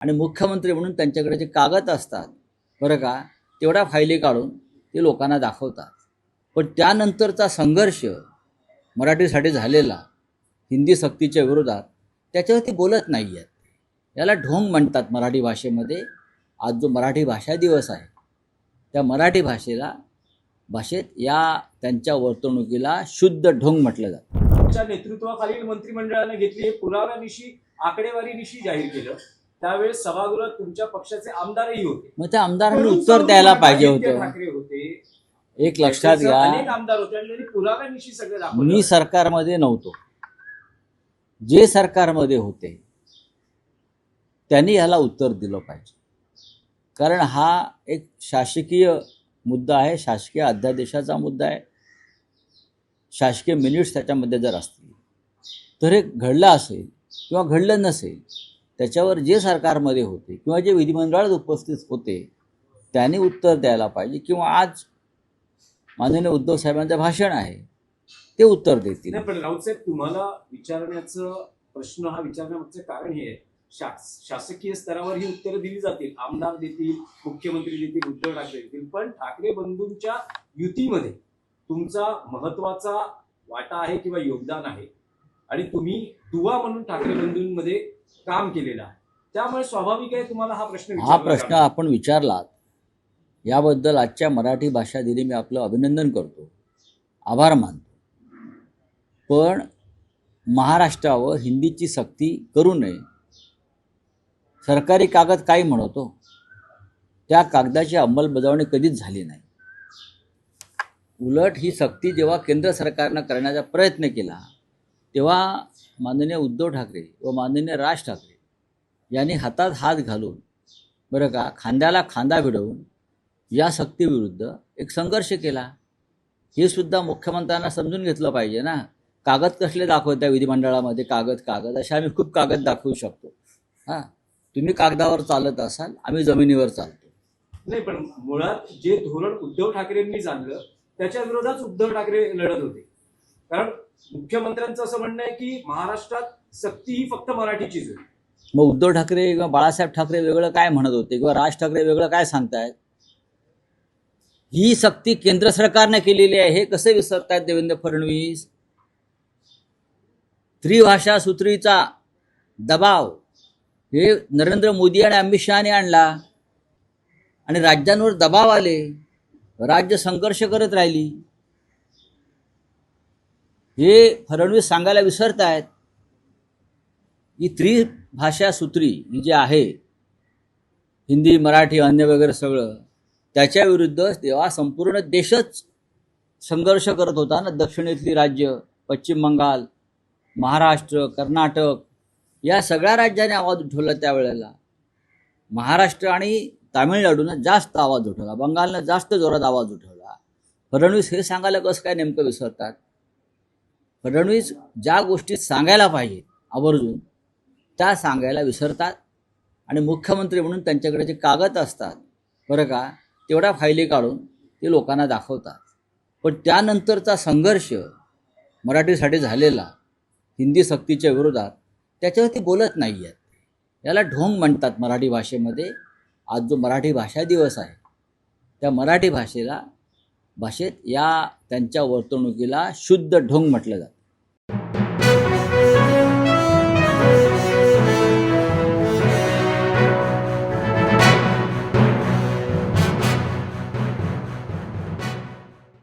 आणि मुख्यमंत्री म्हणून त्यांच्याकडे जे कागद असतात बरं का, तेवढ्या फायली काढून ते लोकांना दाखवतात. पण त्यानंतरचा संघर्ष मराठीसाठी झालेला हिंदी सक्तीच्या विरोधात, त्याच्यावरती बोलत नाही आहेत. याला ढोंग म्हणतात मराठी भाषेमध्ये. आज जो मराठी भाषा दिवस आहे, त्या मराठी भाषेत या त्यांच्या वर्तणुकीला शुद्ध ढोंग म्हटलं जातं. तुमच्या नेतृत्वाखालील मंत्रिमंडळाने घेतली पुराव्यानिशी आकडेवारीनिशी जाहीर केलं. त्यावेळेस सभागृहात तुमच्या पक्षाचे आमदारही होते. मग त्या आमदारांनी उत्तर द्यायला पाहिजे होतं. ठाकरे होते, एक लक्षात घ्या, अनेक आमदार होते आणि त्यांनी पुराव्यानिशी सगळे दाखवलं. मी सरकारमध्ये नव्हतो. जे सरकारमध्ये होते त्यांनी ह्याला उत्तर दिलं पाहिजे. कारण हा एक शासकीय मुद्दा आहे, शासकीय अध्यादेशाचा मुद्दा आहे. शासकीय मिनिट्स त्याच्यामध्ये जर असतील तर हे घडलं असेल किंवा घडलं नसेल, त्याच्यावर जे सरकारमध्ये होते किंवा जे विधिमंडळात उपस्थित होते त्यांनी उत्तर द्यायला पाहिजे. किंवा आज माननीय उद्धव साहेबांचं भाषण आहे ते उत्तर देतील. नाही, पण राऊत साहेब, तुम्हाला विचारण्याचं प्रश्न हा विचारण्यामागचं कारण हे आहे, शासकीय स्तरावर ही उत्तरं दिली जातील, आमदार देतील, मुख्यमंत्री देतील, उद्धव ठाकरे देतील, पण ठाकरे बंधूंच्या युतीमध्ये तुमचा महत्वाचा वाटा आहे किंवा योगदान आहे आणि तुम्ही दुवा म्हणून ठाकरे बंधूंमध्ये काम केलेलं आहे. त्यामुळे स्वाभाविक आहे तुम्हाला हा प्रश्न आपण विचारलात. याबद्दल आजच्या मराठी भाषा दिनी मी आपलं अभिनंदन करतो, आभार मानतो. पण महाराष्ट्रावर हिंदीची सक्ती करू नये. सरकारी कागद काय म्हणतो, त्या कागदाची अंमलबजावणी कधीच झाली नाही. उलट ही सक्ती जेव्हा केंद्र सरकारनं करण्याचा प्रयत्न केला तेव्हा माननीय उद्धव ठाकरे व माननीय राज ठाकरे यांनी हातात हात घालून बरं का, खांद्याला खांदा भिडवून या सक्तीविरुद्ध एक संघर्ष केला. हे सुद्धा मुख्यमंत्र्यांना समजून घेतलं पाहिजे ना. कागद कसले दाखवत्या विधिमंडळामध्ये, कागद असे आम्ही खूप कागद दाखवू शकतो. हां, तुम्ही कागदावर चालत असाल, आम्ही जमिनीवर चालतो. नाही, पण मुळात जे धोरण उद्धव ठाकरेंनी जाणलं त्याच्या विरोधात उद्धव ठाकरे लढत होते. कारण मुख्यमंत्र्यांचं असं म्हणणं आहे की महाराष्ट्रात सक्ती ही फक्त मराठीचीच होती. मग उद्धव ठाकरे किंवा बाळासाहेब ठाकरे वेगळं काय म्हणत होते किंवा राज ठाकरे वेगळं काय सांगतायत? ही सक्ती केंद्र सरकारने केलेली आहे, हे कसे विसरतायत देवेंद्र फडणवीस? त्रिभाषा सूत्रीचा दबाव हे नरेंद्र मोदी आणि अमित शहाने आणला आणि राज्यांवर दबाव आले, राज्य संघर्ष करत राहिली. हे फडणवीस सांगायला विसरतायत. ही त्रिभाषा सूत्री ही जी आहे, हिंदी, मराठी, अन्य वगैरे सगळं, त्याच्या विरुद्ध तेव्हा संपूर्ण देशच संघर्ष करत होता ना. दक्षिणेतली राज्य, पश्चिम बंगाल, महाराष्ट्र, कर्नाटक या सगळ्या राज्याने आवाज उठवला त्यावेळेला. महाराष्ट्र आणि तामिळनाडूनं जास्त आवाज उठवला, बंगालनं जास्त जोरात आवाज उठवला. फडणवीस हे सांगायला कसं काय नेमकं विसरतात? फडणवीस ज्या गोष्टी सांगायला पाहिजे आवर्जून त्या सांगायला विसरतात आणि मुख्यमंत्री म्हणून त्यांच्याकडे जे कागद असतात बरं का, तेवढ्या फायली काढून ते लोकांना दाखवतात. पण त्यानंतरचा संघर्ष मराठीसाठी झालेला हिंदी सक्तीच्या विरोधात, त्याच्यावरती बोलत नाही आहेत. याला ढोंग म्हणतात मराठी भाषेमध्ये. आज जो मराठी भाषा दिवस आहे, त्या मराठी भाषेत या त्यांच्या वर्तणुकीला शुद्ध ढोंग म्हटलं जातं.